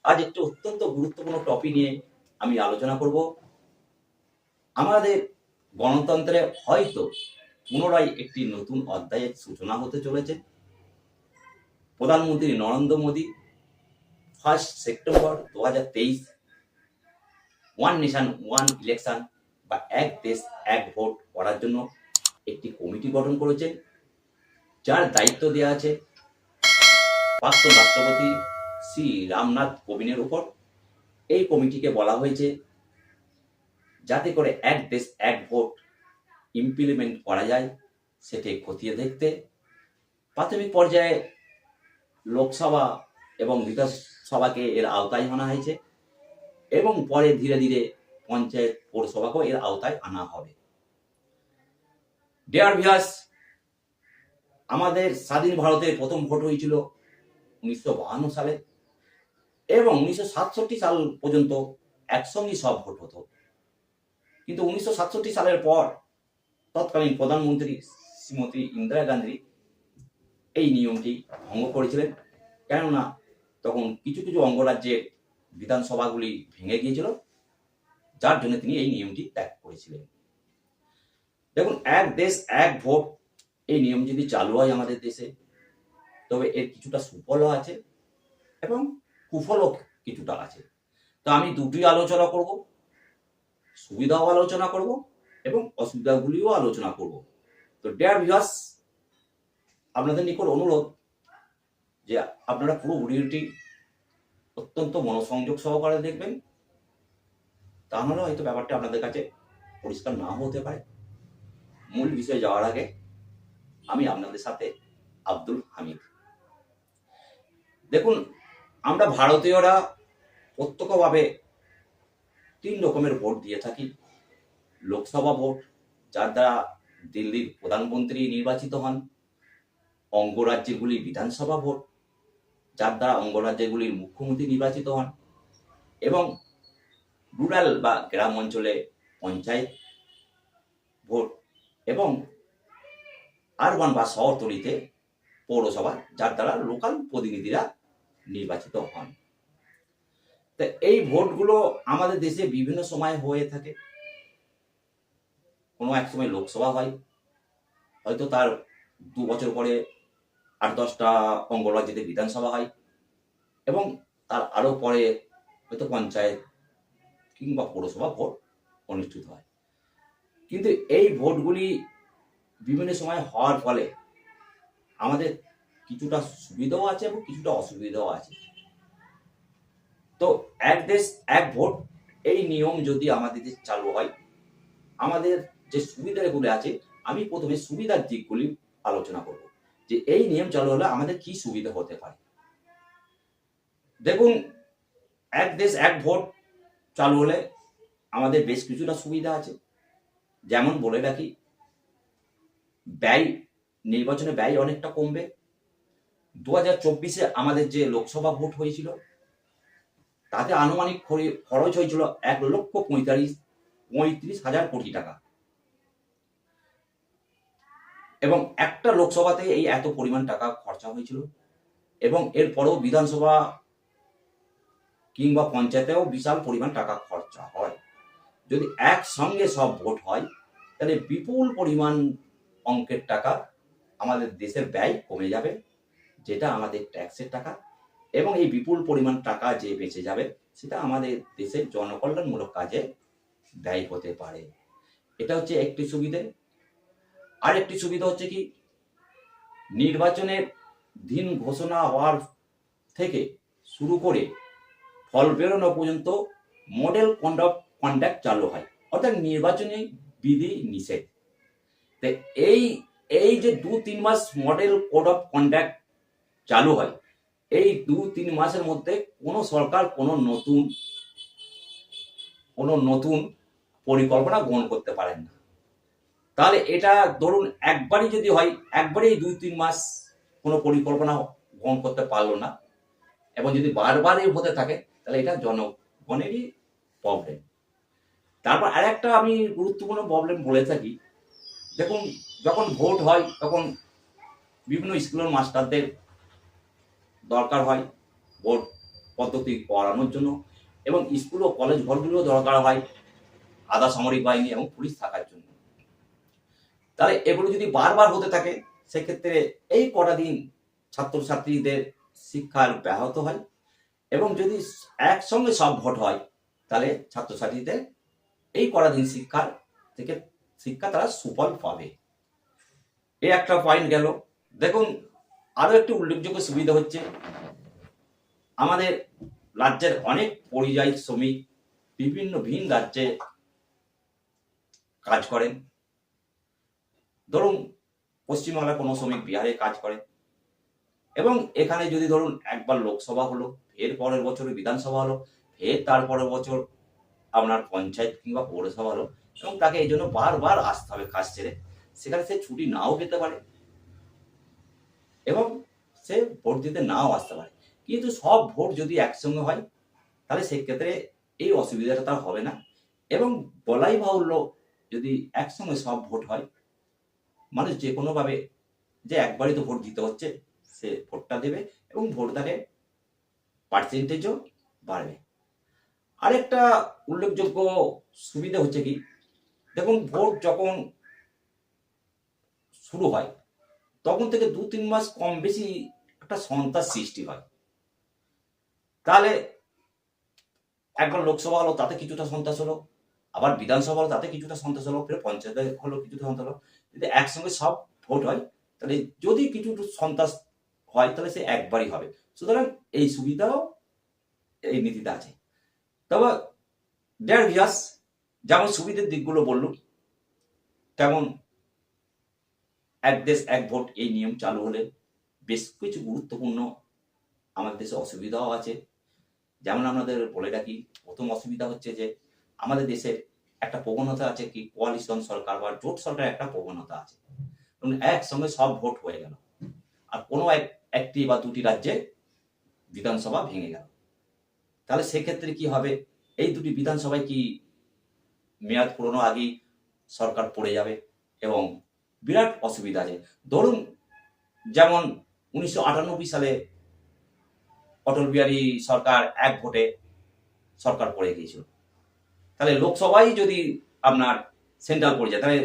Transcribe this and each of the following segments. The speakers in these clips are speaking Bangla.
আজ একটি অত্যন্ত গুরুত্বপূর্ণ টপিক নিয়ে আমি আলোচনা করব। আমাদের গণতন্ত্রে হয়তো পুনরায় একটি নতুন অধ্যায়ের সূচনা হতে চলেছে। প্রধানমন্ত্রী Narendra Modi 1 September 2023 one nation one election বা এক দেশ এক ভোট করার জন্য একটি কমিটি গঠন করেছেন, যার দায়িত্ব দেওয়া আছে প্রাক্তন রাষ্ট্রপতি শ্রী রামনাথ কোবিন্দের উপর। এই কমিটিকে বলা হয়েছে যাতে করে এক দেশ এক ভোট ইমপ্লিমেন্ট করা যায় সেটি খতিয়ে দেখতে। প্রাথমিক পর্যায়ে লোকসভা এবং বিধানসভাকে এর আওতায় আনা হয়েছে এবং পরে ধীরে ধীরে পঞ্চায়েত পৌরসভাকেও এর আওতায় আনা হবে। ডিয়ার ভিউয়ার্স, আমাদের স্বাধীন ভারতের প্রথম ভোট হয়েছিল 1952 সালে এবং 1967 সাল পর্যন্ত একসঙ্গে সব ভোট হতো। কিন্তু 1967 সালের পর তৎকালীন প্রধানমন্ত্রী শ্রীমতী ইন্দিরা গান্ধী এই নিয়মটি ভঙ্গ করেছিলেন, কেননা তখন কিছু কিছু অঙ্গরাজ্যের বিধানসভাগুলি ভেঙে গিয়েছিল, যার জন্য তিনি এই নিয়মটি ত্যাগ করেছিলেন। দেখুন, এক দেশ এক ভোট এই নিয়ম যদি চালু হয় আমাদের দেশে, তবে এর কিছুটা সুফলও আছে এবং কুফলও কিছুটা আছে। তো আমি দুটি আলোচনা করব, সুবিধাও আলোচনা করব এবং অসুবিধাগুলিও আলোচনা করব। তো ডিয়ার ভিউয়ার্স, আপনাদের নিকট অনুরোধ যে আপনারা পুরো ভিডিওটি অত্যন্ত মনোসংযোগ সহকারে দেখবেন, তাহলে হয়তো ব্যাপারটা আপনাদের কাছে পরিষ্কার নাও হতে পারে। মূল বিষয়ে যাওয়ার আগে আমি আপনাদের সাথে আব্দুল হামিদ। দেখুন, আমরা ভারতীয়রা প্রত্যক্ষভাবে 3 রকমের ভোট দিয়ে থাকি। লোকসভা ভোট, যার দ্বারা দিল্লির প্রধানমন্ত্রী নির্বাচিত হন। অঙ্গরাজ্যগুলির বিধানসভা ভোট, যার দ্বারা অঙ্গরাজ্যগুলির মুখ্যমন্ত্রী নির্বাচিত হন। এবং রুরাল বা গ্রাম অঞ্চলে পঞ্চায়েত ভোট এবং আরবান বা শহরতলিতে পৌরসভা, যার দ্বারা লোকাল প্রতিনিধিরা নির্বাচিত হন। তো এই ভোটগুলো আমাদের দেশে বিভিন্ন সময় হয়ে থাকে। কোনো এক সময় লোকসভা হয়, হয়তো তার 2 বছর পরে 8-10টা অঙ্গরাজ্যেতে বিধানসভা হয় এবং তার আরো পরে হয়তো পঞ্চায়েত কিংবা পৌরসভা ভোট অনুষ্ঠিত হয়। কিন্তু এই ভোটগুলি বিভিন্ন সময় হওয়ার ফলে আমাদের কিছুটা সুবিধাও আছে এবং কিছুটা অসুবিধাও আছে। তো এক দেশ এক ভোট এই নিয়ম যদি আমাদের দেশে চালু হয়, আমাদের যে সুবিধাগুলি আছে, আমি প্রথমে সুবিধার দিকগুলি আলোচনা করব যে এই নিয়ম চালু হলে আমাদের কি সুবিধা হতে পারে। দেখুন, এক দেশ এক ভোট চালু হলে আমাদের বেশ কিছুটা সুবিধা আছে। যেমন বলে রাখি, নির্বাচনে ব্যয় অনেকটা কমবে। 2024-এ আমাদের যে লোকসভা ভোট হয়েছিল তাতে আনুমানিক খরচ হয়েছিল 1,35,000 কোটি টাকা এবং একটা লোকসভাতে এই এত পরিমাণ টাকা খরচা হয়েছিল। এবং এরপরেও বিধানসভা কিংবা পঞ্চায়েতেও বিশাল পরিমাণ টাকা খরচা হয়। যদি একসঙ্গে সব ভোট হয় তাহলে বিপুল পরিমাণ অঙ্কের টাকা আমাদের দেশের ব্যয় কমে যাবে, যেটা আমাদের ট্যাক্সের টাকা, এবং এই বিপুল পরিমাণ টাকা যে বেঁচে যাবে সেটা আমাদের দেশের জনকল্যাণমূলক কাজে ব্যয় হতে পারে। এটা হচ্ছে একটি সুবিধে। আর একটি সুবিধা হচ্ছে কি, নির্বাচনের দিন ঘোষণা হওয়ার থেকে শুরু করে ফল বেরোনো পর্যন্ত মডেল কোড অফ কন্ডাক্ট চালু হয়, অর্থাৎ নির্বাচনী বিধি নিষেধ। তো এই যে 2-3 মাস মডেল কোড অফ কন্ডাক্ট চালু হয়, এই 2-3 মাসের মধ্যে কোনো সরকার কোনো নতুন পরিকল্পনা গ্রহণ করতে পারেন না। তাহলে এটা ধরুন একবারই যদি হয়, একবারই 2-3 মাস কোনো পরিকল্পনা গ্রহণ করতে পারলো না এবং যদি বারবারই হতে থাকে তাহলে এটা জনগণেরই প্রবলেম। তারপর আরেকটা আমি গুরুত্বপূর্ণ প্রবলেম বলে থাকি। দেখুন, যখন ভোট হয় তখন বিভিন্ন স্কুলের মাস্টারদের দরকার হয় ভোট পদ্ধতি করানোর জন্য, এবং স্কুল ও কলেজ ঘরগুলো দরকার হয় আধা সামরিক বাহিনী এবং পুলিশ থাকার জন্য। তাহলে এগুলো যদি বারবার হতে থাকে, সেক্ষেত্রে এই কটা দিন ছাত্রছাত্রীদের শিক্ষার ব্যাহত হয়, এবং যদি একসঙ্গে সব ভোট হয়, তাহলে ছাত্রছাত্রীদের এই কটা দিন শিক্ষা তারা সুফল পাবে। এই একটা পয়েন্ট গেল। দেখুন, আরো একটি উল্লেখযোগ্য সুবিধা হচ্ছে, আমাদের রাজ্যের অনেক পরিযায়ী শ্রমিক বিভিন্ন ভিন রাজ্যে কাজ করেন। ধরুন পশ্চিমবাংলার কোনো শ্রমিক বিহারে কাজ করেন, এবং এখানে যদি ধরুন একবার লোকসভা হলো, এর পরের বছর বিধানসভা হলো, এর তারপরের বছর আপনার পঞ্চায়েত কিংবা পৌরসভা হলো, এবং তাকে এই জন্য বারবার আসতে হবে কাজ ছেড়ে, সেখানে সে ছুটি নাও পেতে পারে এবং সে ভোট দিতে নাও আসতে পারে। কিন্তু সব ভোট যদি একসঙ্গে হয়, তাহলে সেক্ষেত্রে এই অসুবিধাটা তার হবে না। এবং বলাই বাহুল্য, যদি একসঙ্গে সব ভোট হয়, মানুষ যে কোনোভাবে যে একবারই তো ভোট দিতে হচ্ছে, সে ভোটটা দেবে এবং ভোটদানের পার্সেন্টেজও বাড়বে। আরেকটা উল্লেখযোগ্য সুবিধা হচ্ছে কি, দেখুন ভোট যখন শুরু হয় তখন থেকে 2-3 মাস কম বেশি একটা সন্ত্রাস সৃষ্টি হয়। তাহলে একবার লোকসভা হলো, তাতে কিছুটা সন্ত্রাস হলো, আবার বিধানসভা হলো, তাতে কিছুটা সন্ত্রাস হলো, ফের পঞ্চায়েত হলো, কিছুটা সন্ত্রাস হলো। যদি একসঙ্গে সব ভোট হয়, তাহলে যদি কিছু সন্ত্রাস হয়, তাহলে সে একবারই হবে। সুতরাং এই সুবিধাও এই নীতিতে আছে। তবে যেমন সুবিধার দিকগুলো বললো, তেমন এক দেশ এক ভোট এই নিয়ম চালু হলে বেশ কিছু গুরুত্বপূর্ণ আমাদের দেশে অসুবিধাও আছে। যেমন আমাদের বলে রাখি, প্রথম অসুবিধা হচ্ছে যে আমাদের দেশের একটা প্রবণতা আছে কি, কোয়ালিশন সরকার বা জোট সরকার একটা প্রবণতা আছে, একসঙ্গে সব ভোট হয়ে গেল, আর কোনো একটি বা দুটি রাজ্যে বিধানসভা ভেঙে গেল, তাহলে সেক্ষেত্রে কি হবে, এই দুটি বিধানসভায় কি মেয়াদ পুরনো আগেই সরকার পড়ে যাবে এবং বিরাট অসুবিধা আছে। ধরুন যেমন 1998 সালে অটল বিহারী সরকার এক ভোটে সরকার পড়ে গিয়েছিল, তাহলে লোকসভায় যদি আপনার সেন্ট্রাল পড়ে যায়, তাহলে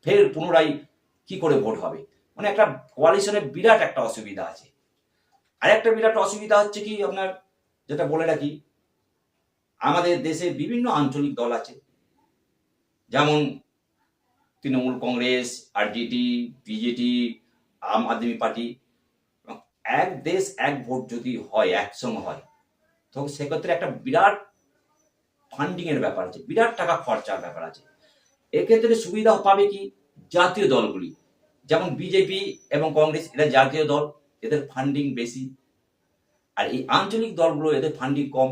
ফের পুনরায় কি করে ভোট হবে, মানে একটা কোয়ালিশনের বিরাট একটা অসুবিধা আছে। আর একটা বিরাট অসুবিধা হচ্ছে কি, আপনার যেটা বলে রাখি, আমাদের দেশে বিভিন্ন আঞ্চলিক দল আছে, যেমন তৃণমূল কংগ্রেস, আরজেডি, বিজেডি, আম আদমি পার্টি। এক দেশ এক ভোট যদি হয়, একসঙ্গে হয়, তখন সেক্ষেত্রে একটা বিরাট ফান্ডিং এর ব্যাপার আছে, বিরাট টাকা খরচার ব্যাপার আছে। এক্ষেত্রে সুবিধা পাবে কি জাতীয় দলগুলি, যেমন বিজেপি এবং কংগ্রেস, এরা জাতীয় দল, এদের ফান্ডিং বেশি। আর এই আঞ্চলিক দলগুলো, এদের ফান্ডিং কম,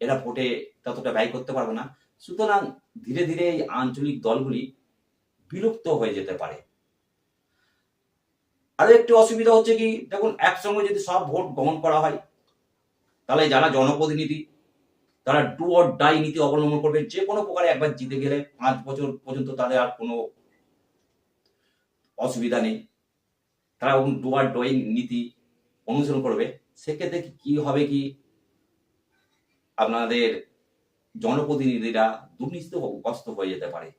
এরা ভোটে ততটা ব্যয় করতে পারবে না। সুতরাং ধীরে ধীরে এই আঞ্চলিক দলগুলি বিলুপ্ত হয়ে যেতে পারে। আরো একটি অসুবিধা হচ্ছে কি, দেখুন একসঙ্গে যদি সব ভোট গ্রহণ করা হয়, তাহলে যারা জনপ্রতিনিধি, তারা ডু অর ডাই নীতি অবলম্বন করবে। যে কোনো প্রকারে একবার জিতে গেলে 5 বছর পর্যন্ত তাদের আর কোনো অসুবিধা নেই, তারা ডু অর ডাই নীতি অনুসরণ করবে। সেক্ষেত্রে কি হবে কি, আপনাদের জনপ্রতিনিধিরা দুর্নীতিগ্রস্ত হয়ে যেতে পারে।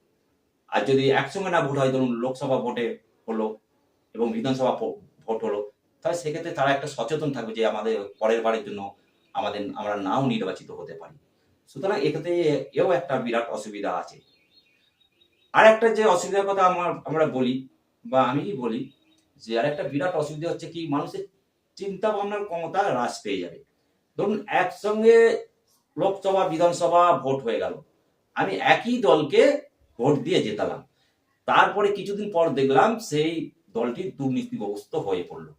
আর যদি একসঙ্গে না ভোট হয়, ধরুন লোকসভা ভোটে হলো এবং বিধানসভা ভোট হলো, তাহলে সেক্ষেত্রে তারা একটা সচেতন থাকবে যে আমাদের পরের বারের জন্য আমরা নাও নির্বাচিত হতে পারি। সুতরাং এক্ষেত্রে এও একটা বিরাট অসুবিধা আছে। আর একটা যে অসুবিধার কথা আমরা বলি, বা আমি বলি, যে আর একটা বিরাট অসুবিধা হচ্ছে কি, মানুষের চিন্তা ভাবনার ক্ষমতা হ্রাস পেয়ে যাবে। ধরুন একসঙ্গে লোকসভা বিধানসভা ভোট হয়ে গেল, আমি একই দলকে ভোট দিয়ে জেতালাম, তারপরে কিছুদিন পর দেখলাম সেই দলটি দুর্নীতিগ্রস্ত হয়ে পড়লো,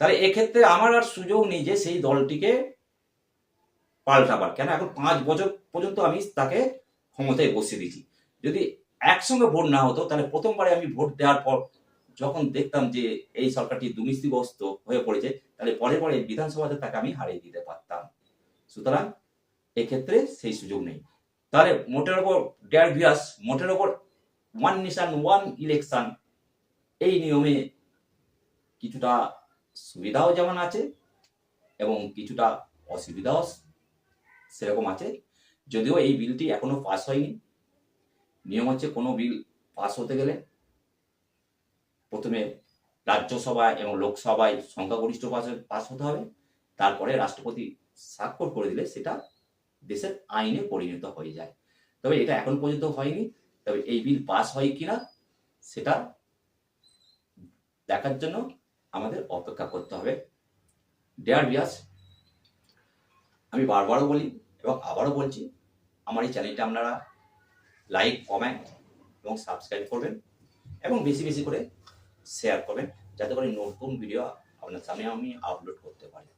তাহলে এক্ষেত্রে আমার আর সুযোগ নেই যে সেই দলটিকে পাল্টাবার। কেন, এখন 5 বছর পর্যন্ত আমি তাকে ক্ষমতায় বসিয়ে দিয়েছি। যদি একসঙ্গে ভোট না হতো, তাহলে প্রথমবারে আমি ভোট দেওয়ার পর যখন দেখতাম যে এই সরকারটি দুর্নীতিগ্রস্ত হয়ে পড়েছে, তাহলে পরে পরে বিধানসভাতে তাকে আমি হারিয়ে দিতে পারতাম। সুতরাং এক্ষেত্রে সেই সুযোগ নেই। তাহলে মোটের ওপর মোটের ওপর ওয়ান নেশন ওয়ান ইলেকশন, এই নিয়মে কিছুটা সুবিধাও যেমন আছে, এবং কিছুটা অসুবিধাও সেরকম আছে। যদিও এই বিলটি এখনো পাস হয়নি। নিয়ম হচ্ছে কোনো বিল পাস হতে গেলে প্রথমে রাজ্যসভায় এবং লোকসভায় সংখ্যাগরিষ্ঠ পাস হতে হবে, তারপরে রাষ্ট্রপতি স্বাক্ষর করে দিলে সেটা দেশের আইনে পরিণত হয়ে যায়। তবে এটা এখন পর্যন্ত হয়নি। তবে এই বিল পাস হয় কিনা সেটা দেখার জন্য আমাদের অপেক্ষা করতে হবে। ডিয়ার ভিউয়ার্স, আমি বারবারও বলি এবং আবারও বলছি, আমার এই চ্যানেলটা আপনারা লাইক, কমেন্ট এবং সাবস্ক্রাইব করবেন এবং বেশি বেশি করে শেয়ার করবেন, যাতে করে নতুন ভিডিও আপনার সামনে আমি আপলোড করতে পারি।